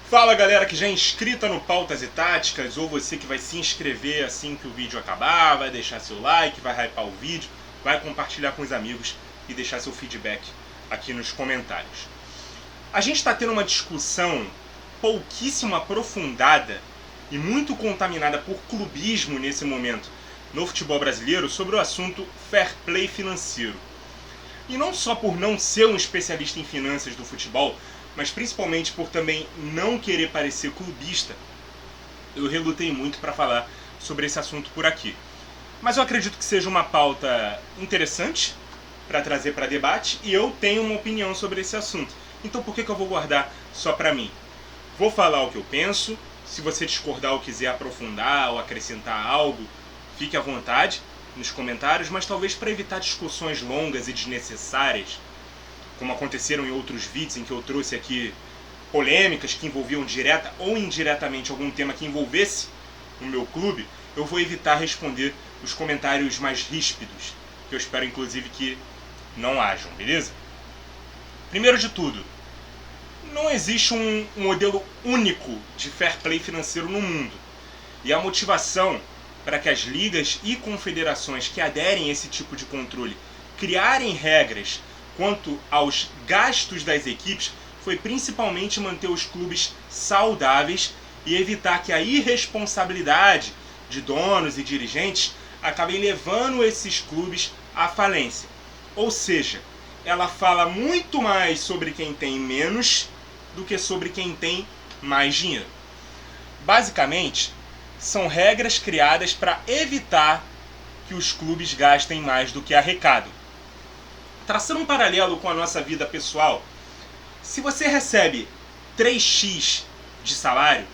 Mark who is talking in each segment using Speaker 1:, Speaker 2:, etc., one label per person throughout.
Speaker 1: Fala galera que já é inscrita no Pautas e Táticas, ou você que vai se inscrever assim que o vídeo acabar, vai deixar seu like, vai hypar o vídeo, vai compartilhar com os amigos e deixar seu feedback aqui nos comentários. A gente está tendo uma discussão pouquíssimo aprofundada e muito contaminada por clubismo nesse momento no futebol brasileiro sobre o assunto fair play financeiro. E não só por não ser um especialista em finanças do futebol, mas principalmente por também não querer parecer clubista, eu relutei muito para falar sobre esse assunto por aqui. Mas eu acredito que seja uma pauta interessante para trazer para debate e eu tenho uma opinião sobre esse assunto. Então por que eu vou guardar só para mim? Vou falar o que eu penso, se você discordar ou quiser aprofundar ou acrescentar algo, fique à vontade nos comentários, mas talvez para evitar discussões longas e desnecessárias, como aconteceram em outros vídeos em que eu trouxe aqui polêmicas que envolviam direta ou indiretamente algum tema que envolvesse o meu clube, eu vou evitar responder os comentários mais ríspidos, que eu espero inclusive que não hajam, beleza? Primeiro de tudo, não existe um modelo único de fair play financeiro no mundo. E a motivação para que as ligas e confederações que aderem a esse tipo de controle criarem regras quanto aos gastos das equipes foi principalmente manter os clubes saudáveis e evitar que a irresponsabilidade de donos e dirigentes acabem levando esses clubes à falência. Ou seja, ela fala muito mais sobre quem tem menos do que sobre quem tem mais dinheiro. Basicamente, são regras criadas para evitar que os clubes gastem mais do que arrecadam. Traçando um paralelo com a nossa vida pessoal, se você recebe 3x de salário,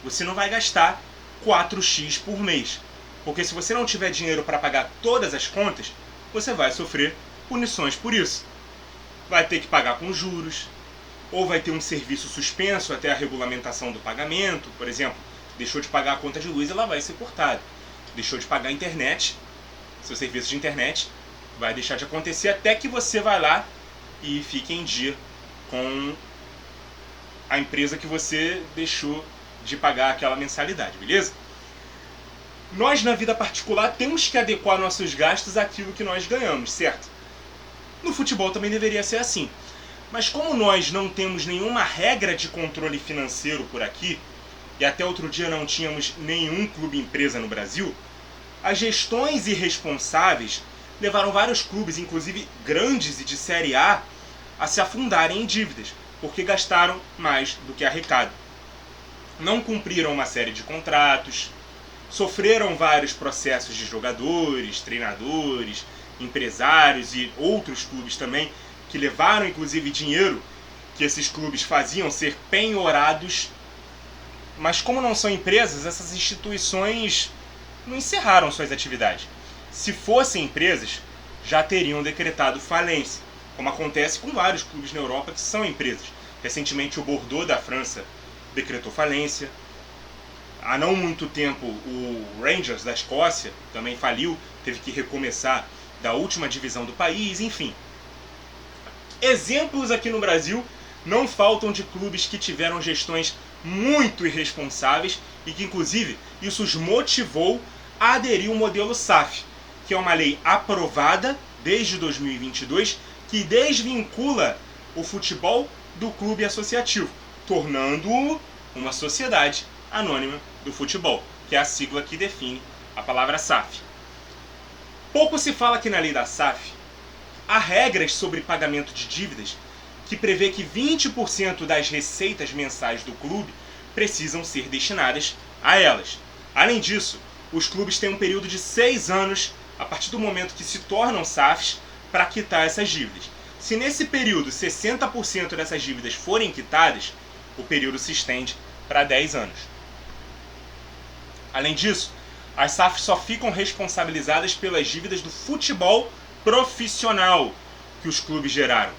Speaker 1: você não vai gastar 4x por mês. Porque se você não tiver dinheiro para pagar todas as contas, você vai sofrer punições por isso. Vai ter que pagar com juros, ou vai ter um serviço suspenso até a regulamentação do pagamento. Por exemplo, deixou de pagar a conta de luz, ela vai ser cortada. Deixou de pagar a internet, seu serviço de internet vai deixar de acontecer até que você vá lá e fique em dia com a empresa que você deixou de pagar aquela mensalidade, beleza? Nós, na vida particular, temos que adequar nossos gastos àquilo que nós ganhamos, certo? No futebol também deveria ser assim. Mas como nós não temos nenhuma regra de controle financeiro por aqui, e até outro dia não tínhamos nenhum clube empresa no Brasil, as gestões irresponsáveis levaram vários clubes, inclusive grandes e de Série A, a se afundarem em dívidas, porque gastaram mais do que arrecadam. Não cumpriram uma série de contratos, sofreram vários processos de jogadores, treinadores, empresários e outros clubes também, que levaram inclusive dinheiro que esses clubes faziam ser penhorados. Mas como não são empresas, essas instituições não encerraram suas atividades. Se fossem empresas, já teriam decretado falência, como acontece com vários clubes na Europa que são empresas. Recentemente o Bordeaux da França decretou falência. Há não muito tempo o Rangers da Escócia também faliu, teve que recomeçar da última divisão do país, enfim. Exemplos aqui no Brasil não faltam de clubes que tiveram gestões muito irresponsáveis e que inclusive isso os motivou a aderir ao modelo SAF, que é uma lei aprovada desde 2022 que desvincula o futebol do clube associativo, tornando-o uma sociedade anônima do futebol, que é a sigla que define a palavra SAF. Pouco se fala que na lei da SAF há regras sobre pagamento de dívidas que prevê que 20% das receitas mensais do clube precisam ser destinadas a elas. Além disso, os clubes têm um período de 6 anos a partir do momento que se tornam SAFs para quitar essas dívidas. Se nesse período 60% dessas dívidas forem quitadas, o período se estende para 10 anos. Além disso, as SAFs só ficam responsabilizadas pelas dívidas do futebol profissional que os clubes geraram.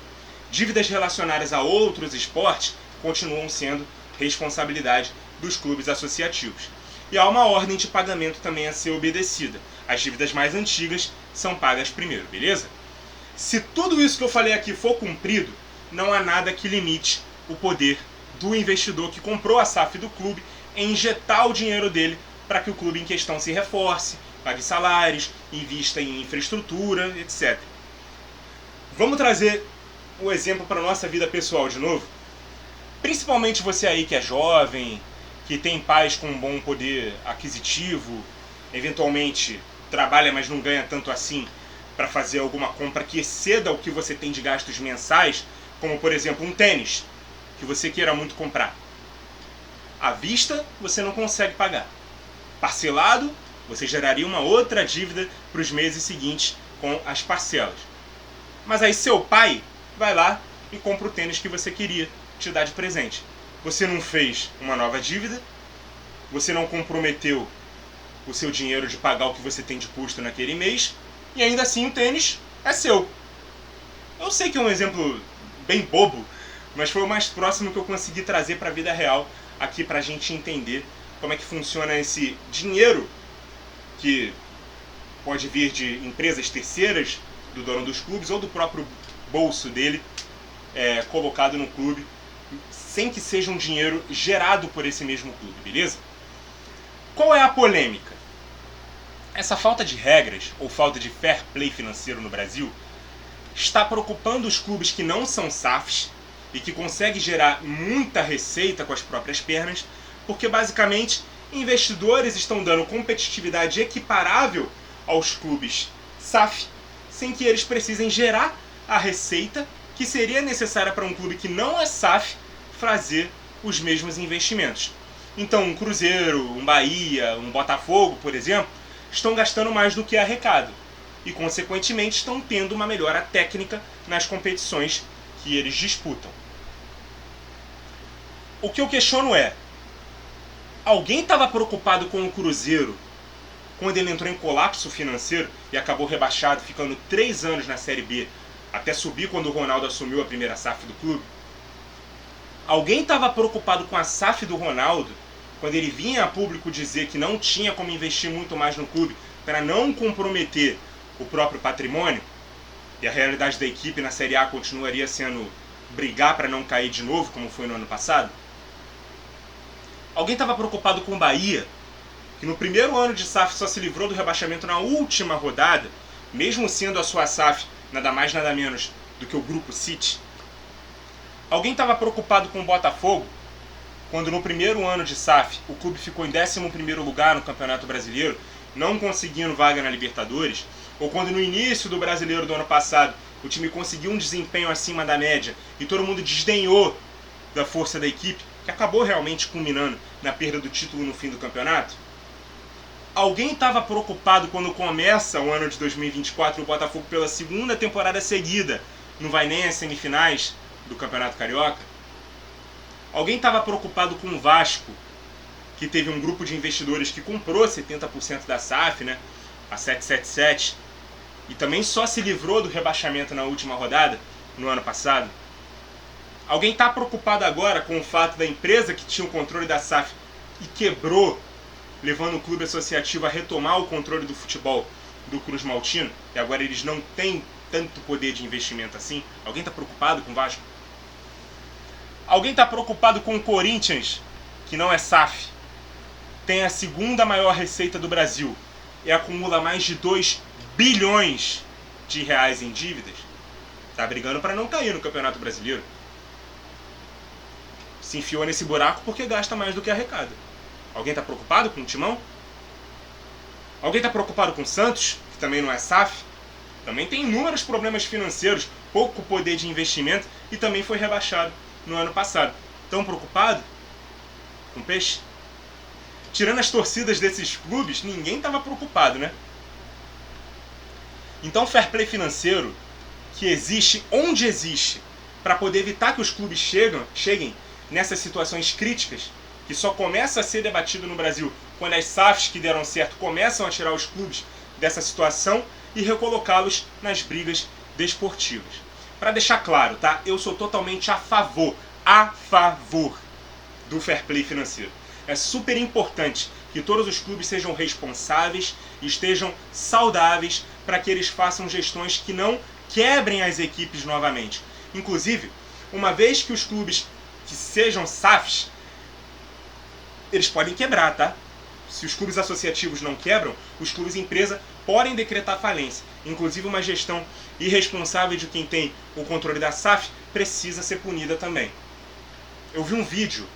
Speaker 1: Dívidas relacionadas a outros esportes continuam sendo responsabilidade dos clubes associativos. E há uma ordem de pagamento também a ser obedecida. As dívidas mais antigas são pagas primeiro, beleza? Se tudo isso que eu falei aqui for cumprido, não há nada que limite o poder do investidor que comprou a SAF do clube em injetar o dinheiro dele para que o clube em questão se reforce, pague salários, invista em infraestrutura, etc. Vamos trazer o exemplo para a nossa vida pessoal de novo? Principalmente você aí que é jovem, que tem pais com um bom poder aquisitivo, eventualmente trabalha, mas não ganha tanto assim para fazer alguma compra que exceda o que você tem de gastos mensais, como por exemplo um tênis, que você queira muito comprar. À vista, você não consegue pagar. Parcelado, você geraria uma outra dívida para os meses seguintes com as parcelas. Mas aí seu pai vai lá e compra o tênis que você queria te dar de presente. Você não fez uma nova dívida, você não comprometeu o seu dinheiro de pagar o que você tem de custo naquele mês, e ainda assim o tênis é seu. Eu sei que é um exemplo bem bobo, mas foi o mais próximo que eu consegui trazer para a vida real aqui para a gente entender como é que funciona esse dinheiro que pode vir de empresas terceiras, do dono dos clubes ou do próprio bolso dele, colocado no clube, sem que seja um dinheiro gerado por esse mesmo clube, beleza? Qual é a polêmica? Essa falta de regras ou falta de fair play financeiro no Brasil está preocupando os clubes que não são SAFs e que conseguem gerar muita receita com as próprias pernas, porque basicamente investidores estão dando competitividade equiparável aos clubes SAF, sem que eles precisem gerar a receita que seria necessária para um clube que não é SAF fazer os mesmos investimentos. Então um Cruzeiro, um Bahia, um Botafogo, por exemplo, estão gastando mais do que arrecadam e consequentemente estão tendo uma melhora técnica nas competições que eles disputam. O que eu questiono é: alguém estava preocupado com o Cruzeiro quando ele entrou em colapso financeiro e acabou rebaixado, ficando 3 anos na Série B, até subir quando o Ronaldo assumiu a primeira SAF do clube? Alguém estava preocupado com a SAF do Ronaldo quando ele vinha a público dizer que não tinha como investir muito mais no clube para não comprometer o próprio patrimônio? E a realidade da equipe na Série A continuaria sendo brigar para não cair de novo, como foi no ano passado? Alguém estava preocupado com o Bahia, que no primeiro ano de SAF só se livrou do rebaixamento na última rodada, mesmo sendo a sua SAF nada mais nada menos do que o Grupo City? Alguém estava preocupado com o Botafogo, quando no primeiro ano de SAF o clube ficou em 11º lugar no Campeonato Brasileiro, não conseguindo vaga na Libertadores, ou quando no início do Brasileiro do ano passado o time conseguiu um desempenho acima da média e todo mundo desdenhou da força da equipe, que acabou realmente culminando na perda do título no fim do campeonato? Alguém estava preocupado quando começa o ano de 2024 e o Botafogo pela segunda temporada seguida não vai nem às semifinais do Campeonato Carioca? Alguém estava preocupado com o Vasco, que teve um grupo de investidores que comprou 70% da SAF, né, a 777, e também só se livrou do rebaixamento na última rodada, no ano passado? Alguém está preocupado agora com o fato da empresa que tinha o controle da SAF e quebrou, levando o clube associativo a retomar o controle do futebol do Cruz Maltino, e agora eles não têm tanto poder de investimento assim? Alguém está preocupado com o Vasco? Alguém está preocupado com o Corinthians, que não é SAF, tem a segunda maior receita do Brasil e acumula mais de 2 bilhões de reais em dívidas? Está brigando para não cair no Campeonato Brasileiro. Se enfiou nesse buraco porque gasta mais do que arrecada. Alguém está preocupado com o Timão? Alguém está preocupado com o Santos, que também não é SAF? Também tem inúmeros problemas financeiros, pouco poder de investimento e também foi rebaixado no ano passado. Estão preocupado com o Peixe? Tirando as torcidas desses clubes, ninguém estava preocupado, né? Então o fair play financeiro, que existe onde existe, para poder evitar que os clubes cheguem nessas situações críticas, que só começa a ser debatido no Brasil quando as SAFs que deram certo começam a tirar os clubes dessa situação e recolocá-los nas brigas desportivas. Para deixar claro, tá? Eu sou totalmente a favor do fair play financeiro. É super importante que todos os clubes sejam responsáveis e estejam saudáveis para que eles façam gestões que não quebrem as equipes novamente. Inclusive, uma vez que os clubes que sejam SAFs, eles podem quebrar, tá? Se os clubes associativos não quebram, os clubes empresa podem decretar falência. Inclusive uma gestão irresponsável de quem tem o controle da SAF precisa ser punida também. Eu vi um vídeo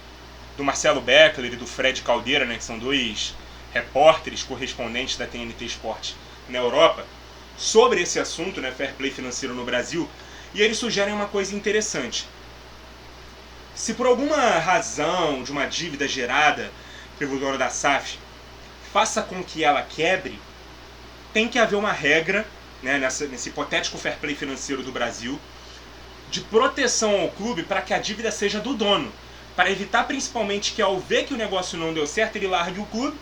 Speaker 1: do Marcelo Beckler e do Fred Caldeira, né, que são dois repórteres correspondentes da TNT Sport na Europa, sobre esse assunto, né, fair play financeiro no Brasil, e eles sugerem uma coisa interessante. Se por alguma razão de uma dívida gerada pelo dono da SAF faça com que ela quebre, tem que haver uma regra, né, nesse hipotético fair play financeiro do Brasil, de proteção ao clube para que a dívida seja do dono, para evitar principalmente que ao ver que o negócio não deu certo, ele largue o clube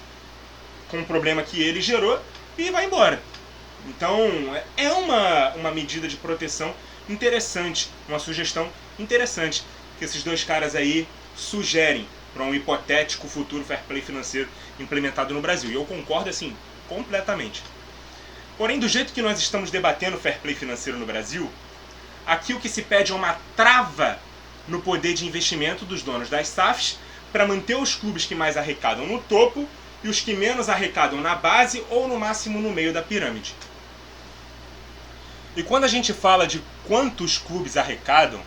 Speaker 1: com o problema que ele gerou e vai embora. Então é uma medida de proteção interessante, uma sugestão interessante que esses dois caras aí sugerem para um hipotético futuro fair play financeiro implementado no Brasil. E eu concordo assim, completamente. Porém, do jeito que nós estamos debatendo fair play financeiro no Brasil, aqui o que se pede é uma trava no poder de investimento dos donos das SAFs para manter os clubes que mais arrecadam no topo e os que menos arrecadam na base ou no máximo no meio da pirâmide. E quando a gente fala de quantos clubes arrecadam,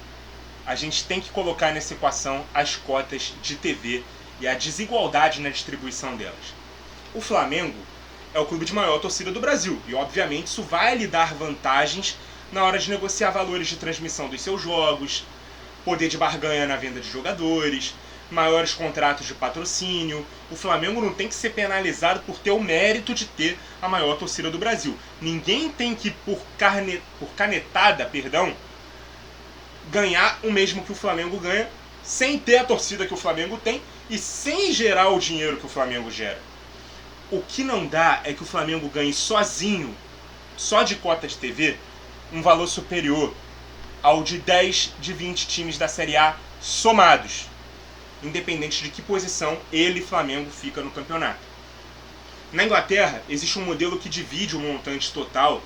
Speaker 1: a gente tem que colocar nessa equação as cotas de TV e a desigualdade na distribuição delas. O Flamengo é o clube de maior torcida do Brasil e, obviamente, isso vai lhe dar vantagens na hora de negociar valores de transmissão dos seus jogos, poder de barganha na venda de jogadores, maiores contratos de patrocínio. O Flamengo não tem que ser penalizado por ter o mérito de ter a maior torcida do Brasil. Ninguém tem que, por canetada, ganhar o mesmo que o Flamengo ganha, sem ter a torcida que o Flamengo tem e sem gerar o dinheiro que o Flamengo gera. O que não dá é que o Flamengo ganhe sozinho, só de cota de TV, um valor superior ao de 10 de 20 times da Série A somados, independente de que posição ele, Flamengo, fica no campeonato. Na Inglaterra, existe um modelo que divide o montante total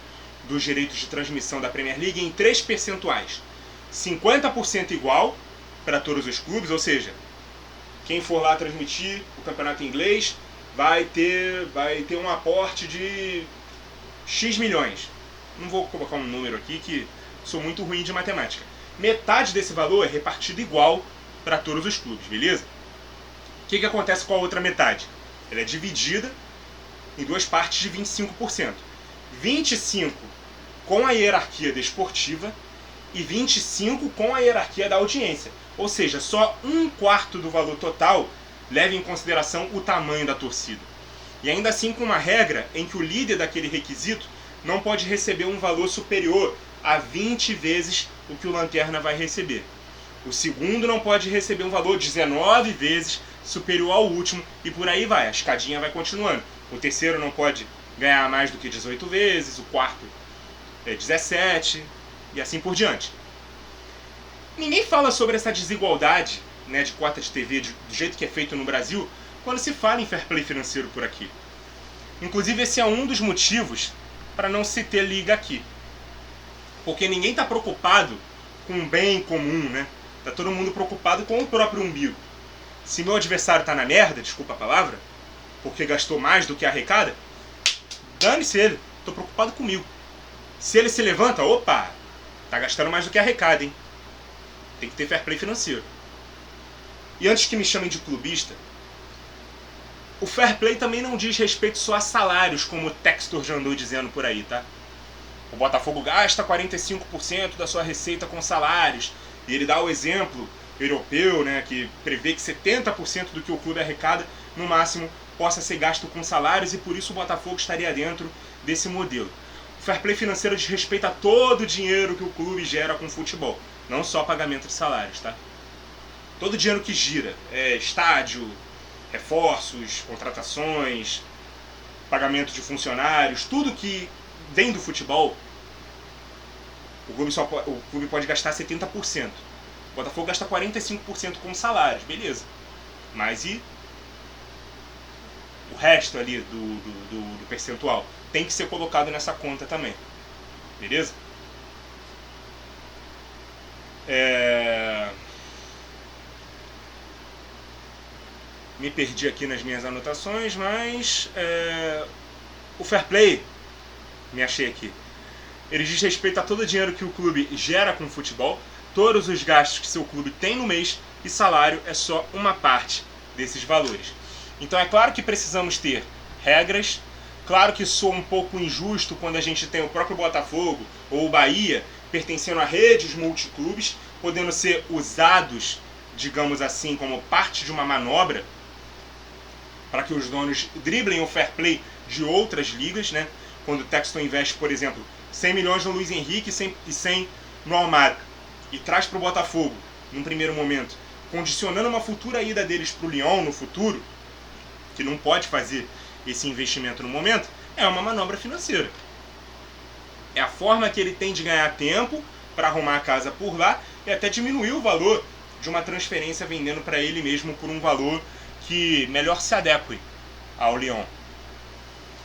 Speaker 1: dos direitos de transmissão da Premier League em 3 percentuais. 50% igual para todos os clubes, ou seja, quem for lá transmitir o campeonato inglês vai ter um aporte de X milhões. Não vou colocar um número aqui que sou muito ruim de matemática. Metade desse valor é repartido igual para todos os clubes, beleza? O que acontece com a outra metade? Ela é dividida em duas partes de 25%. 25% com a hierarquia desportiva e 25% com a hierarquia da audiência. Ou seja, só 1/4 do valor total leva em consideração o tamanho da torcida. E ainda assim com uma regra em que o líder daquele requisito não pode receber um valor superior a 20 vezes o que o Lanterna vai receber. O segundo não pode receber um valor 19 vezes superior ao último e por aí vai, a escadinha vai continuando. O terceiro não pode ganhar mais do que 18 vezes, o quarto é 17 e assim por diante. Ninguém fala sobre essa desigualdade, né, de cota de TV do jeito que é feito no Brasil quando se fala em fair play financeiro por aqui. Inclusive esse é um dos motivos para não se ter liga aqui. Porque ninguém está preocupado com o bem comum, né? Tá todo mundo preocupado com o próprio umbigo. Se meu adversário está na merda, desculpa a palavra, porque gastou mais do que arrecada, dane-se ele, tô preocupado comigo. Se ele se levanta, opa, tá gastando mais do que arrecada, hein? Tem que ter fair play financeiro. E antes que me chamem de clubista, o fair play também não diz respeito só a salários, como o Textor já andou dizendo por aí, tá? O Botafogo gasta 45% da sua receita com salários. E ele dá o exemplo europeu, né, que prevê que 70% do que o clube arrecada, no máximo, possa ser gasto com salários e por isso o Botafogo estaria dentro desse modelo. O fair play financeiro diz respeito a todo o dinheiro que o clube gera com o futebol, não só pagamento de salários, tá? Todo o dinheiro que gira, estádio, reforços, contratações, pagamento de funcionários, tudo que vem do futebol, o clube pode gastar 70%. O Botafogo gasta 45% com salários, beleza. Mas e o resto ali do percentual? Tem que ser colocado nessa conta também. Beleza? Me perdi aqui nas minhas anotações, mas o fair play, me achei aqui. Ele diz respeito a todo o dinheiro que o clube gera com o futebol, todos os gastos que seu clube tem no mês, e salário é só uma parte desses valores. Então é claro que precisamos ter regras, claro que soa um pouco injusto quando a gente tem o próprio Botafogo ou o Bahia pertencendo a redes multiclubes, podendo ser usados, digamos assim, como parte de uma manobra para que os donos driblem o fair play de outras ligas, né? Quando o Textor investe, por exemplo, 100 milhões no Luiz Henrique e 100 no Almada, e traz para o Botafogo, num primeiro momento, condicionando uma futura ida deles para o Lyon no futuro, que não pode fazer esse investimento no momento, é uma manobra financeira. É a forma que ele tem de ganhar tempo para arrumar a casa por lá e até diminuir o valor de uma transferência vendendo para ele mesmo por um valor que melhor se adeque ao Lyon,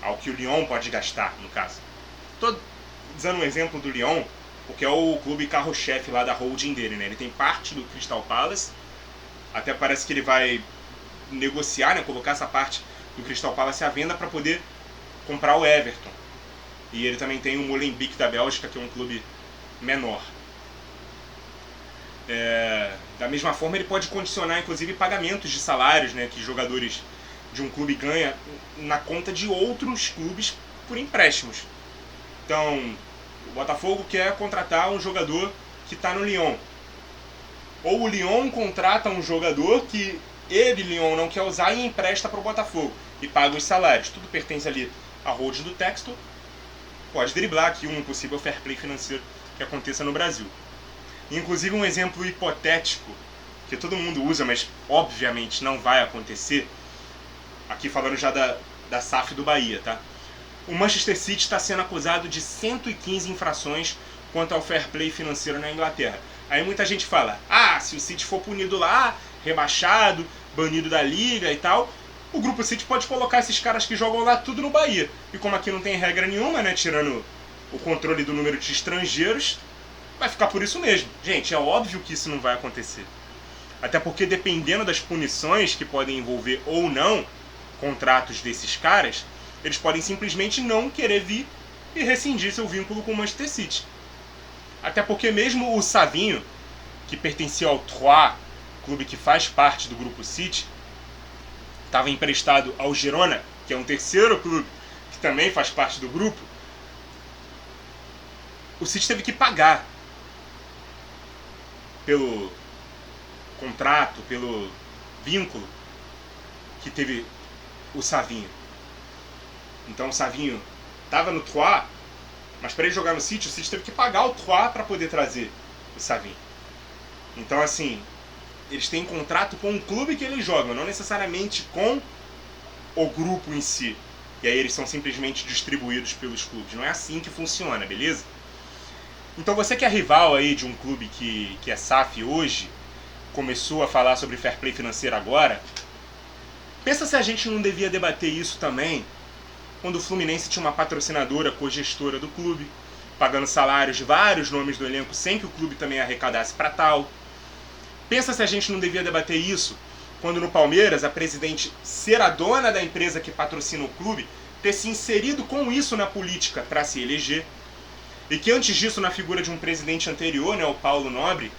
Speaker 1: ao que o Lyon pode gastar, no caso. Estou dando um exemplo do Lyon, porque é o clube carro-chefe lá da holding dele, né? Ele tem parte do Crystal Palace, até parece que ele vai negociar, né? Colocar essa parte do Crystal Palace à venda para poder comprar o Everton. E ele também tem o Molenbeek da Bélgica, que é um clube menor. Da mesma forma, ele pode condicionar, inclusive, pagamentos de salários, né, que jogadores de um clube ganham na conta de outros clubes por empréstimos. Então, o Botafogo quer contratar um jogador que está no Lyon. Ou o Lyon contrata um jogador que ele, Lyon, não quer usar e empresta para o Botafogo. E paga os salários. Tudo pertence ali à holding do Textor. Pode driblar aqui um possível fair play financeiro que aconteça no Brasil. Inclusive um exemplo hipotético, que todo mundo usa, mas obviamente não vai acontecer, aqui falando já da SAF do Bahia, tá? O Manchester City está sendo acusado de 115 infrações quanto ao fair play financeiro na Inglaterra. Aí muita gente fala, se o City for punido lá, rebaixado, banido da liga e tal, o Grupo City pode colocar esses caras que jogam lá tudo no Bahia. E como aqui não tem regra nenhuma, né, tirando o controle do número de estrangeiros, vai ficar por isso mesmo. Gente, é óbvio que isso não vai acontecer. Até porque dependendo das punições que podem envolver ou não contratos desses caras, eles podem simplesmente não querer vir e rescindir seu vínculo com o Manchester City. Até porque mesmo o Savinho, que pertencia ao Troyes, clube que faz parte do Grupo City, estava emprestado ao Girona, que é um terceiro clube que também faz parte do grupo, o City teve que pagar pelo contrato, pelo vínculo que teve o Savinho. Então o Savinho estava no Troyes, mas para ele jogar no City, o City teve que pagar o Troyes para poder trazer o Savinho. Então assim, eles têm contrato com o clube que eles jogam, não necessariamente com o grupo em si. E aí eles são simplesmente distribuídos pelos clubes. Não é assim que funciona, beleza? Então você que é rival aí de um clube que é SAF hoje, começou a falar sobre fair play financeiro agora, pensa se a gente não devia debater isso também quando o Fluminense tinha uma patrocinadora cogestora do clube, pagando salários de vários nomes do elenco sem que o clube também arrecadasse para tal. Pensa se a gente não devia debater isso quando no Palmeiras a presidente ser a dona da empresa que patrocina o clube, ter se inserido com isso na política para se eleger. E que antes disso, na figura de um presidente anterior, né, o Paulo Nobre,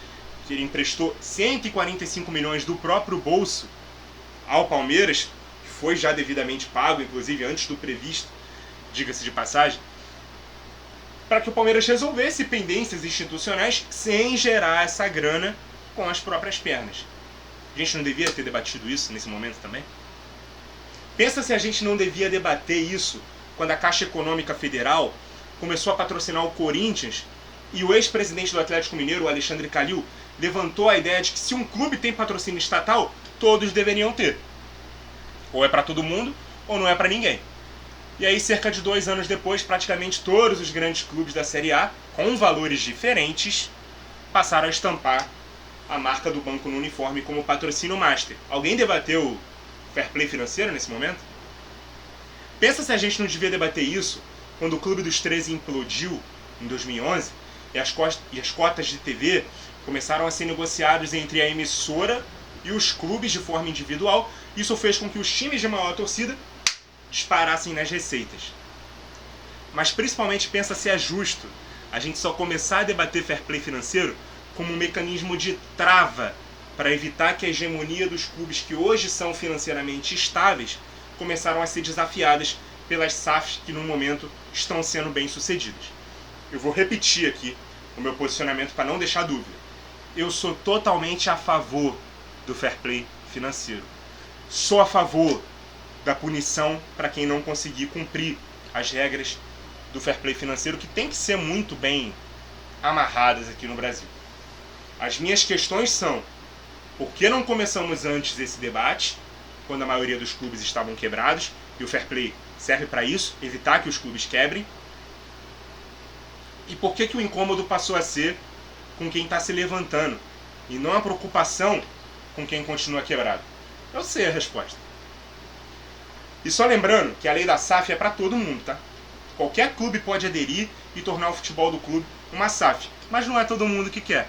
Speaker 1: que ele emprestou 145 milhões do próprio bolso ao Palmeiras, que foi já devidamente pago, inclusive antes do previsto, diga-se de passagem, para que o Palmeiras resolvesse pendências institucionais sem gerar essa grana com as próprias pernas. A gente não devia ter debatido isso nesse momento também? Pensa se a gente não devia debater isso quando a Caixa Econômica Federal começou a patrocinar o Corinthians e o ex-presidente do Atlético Mineiro, o Alexandre Calil, levantou a ideia de que se um clube tem patrocínio estatal, todos deveriam ter. Ou é para todo mundo, ou não é para ninguém. E aí, cerca de 2 anos depois, praticamente todos os grandes clubes da Série A, com valores diferentes, passaram a estampar a marca do banco no uniforme como patrocínio master. Alguém debateu fair play financeiro nesse momento? Pensa se a gente não devia debater isso quando o Clube dos 13 implodiu em 2011 e as cotas de TV começaram a ser negociadas entre a emissora e os clubes de forma individual. Isso fez com que os times de maior torcida disparassem nas receitas. Mas principalmente pensa se é justo a gente só começar a debater fair play financeiro como um mecanismo de trava para evitar que a hegemonia dos clubes que hoje são financeiramente estáveis começaram a ser desafiadas pelas SAFs que no momento estão sendo bem sucedidas. Eu vou repetir aqui o meu posicionamento para não deixar dúvida. Eu sou totalmente a favor do fair play financeiro. Sou a favor da punição para quem não conseguir cumprir as regras do fair play financeiro, que tem que ser muito bem amarradas aqui no Brasil. As minhas questões são: por que não começamos antes esse debate, quando a maioria dos clubes estavam quebrados, e o fair play serve para isso, evitar que os clubes quebrem? E por que o incômodo passou a ser com quem está se levantando, e não a preocupação com quem continua quebrado? Eu sei a resposta. E só lembrando que a lei da SAF é para todo mundo, tá? Qualquer clube pode aderir e tornar o futebol do clube uma SAF, mas não é todo mundo que quer.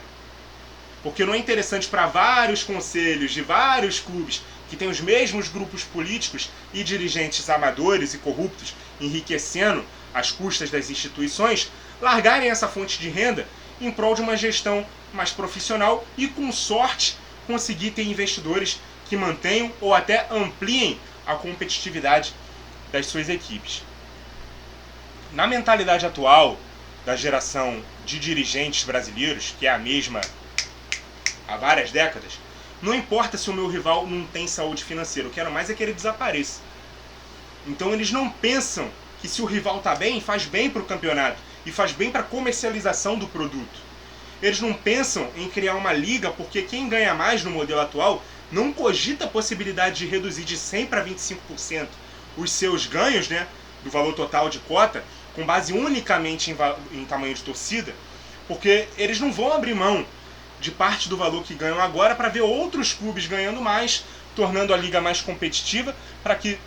Speaker 1: Porque não é interessante para vários conselhos de vários clubes que têm os mesmos grupos políticos e dirigentes amadores e corruptos enriquecendo às custas das instituições largarem essa fonte de renda em prol de uma gestão mais profissional e, com sorte, conseguir ter investidores que mantenham ou até ampliem a competitividade das suas equipes. Na mentalidade atual da geração de dirigentes brasileiros, que é a mesma há várias décadas, não importa se o meu rival não tem saúde financeira, eu quero mais é que ele desapareça. Então eles não pensam que se o rival está bem, faz bem para o campeonato e faz bem para a comercialização do produto. Eles não pensam em criar uma liga, porque quem ganha mais no modelo atual não cogita a possibilidade de reduzir de 100% para 25% os seus ganhos, né, do valor total de cota, com base unicamente em tamanho de torcida, porque eles não vão abrir mão de parte do valor que ganham agora para ver outros clubes ganhando mais, tornando a liga mais competitiva, para que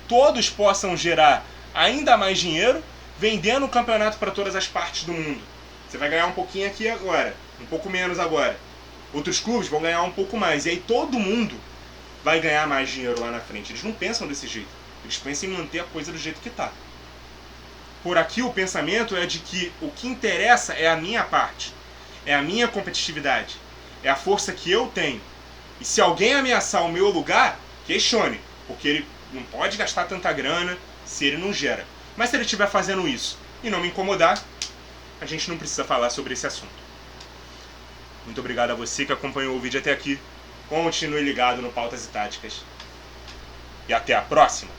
Speaker 1: todos possam gerar ainda mais dinheiro, vendendo o campeonato para todas as partes do mundo. Você vai ganhar um pouquinho aqui agora, um pouco menos agora. Outros clubes vão ganhar um pouco mais, e aí todo mundo vai ganhar mais dinheiro lá na frente. Eles não pensam desse jeito, eles pensam em manter a coisa do jeito que está. Por aqui o pensamento é de que o que interessa é a minha parte, é a minha competitividade, é a força que eu tenho. E se alguém ameaçar o meu lugar, questione, porque ele não pode gastar tanta grana se ele não gera. Mas se ele estiver fazendo isso e não me incomodar, a gente não precisa falar sobre esse assunto. Muito obrigado a você que acompanhou o vídeo até aqui. Continue ligado no Pautas e Táticas. E até a próxima!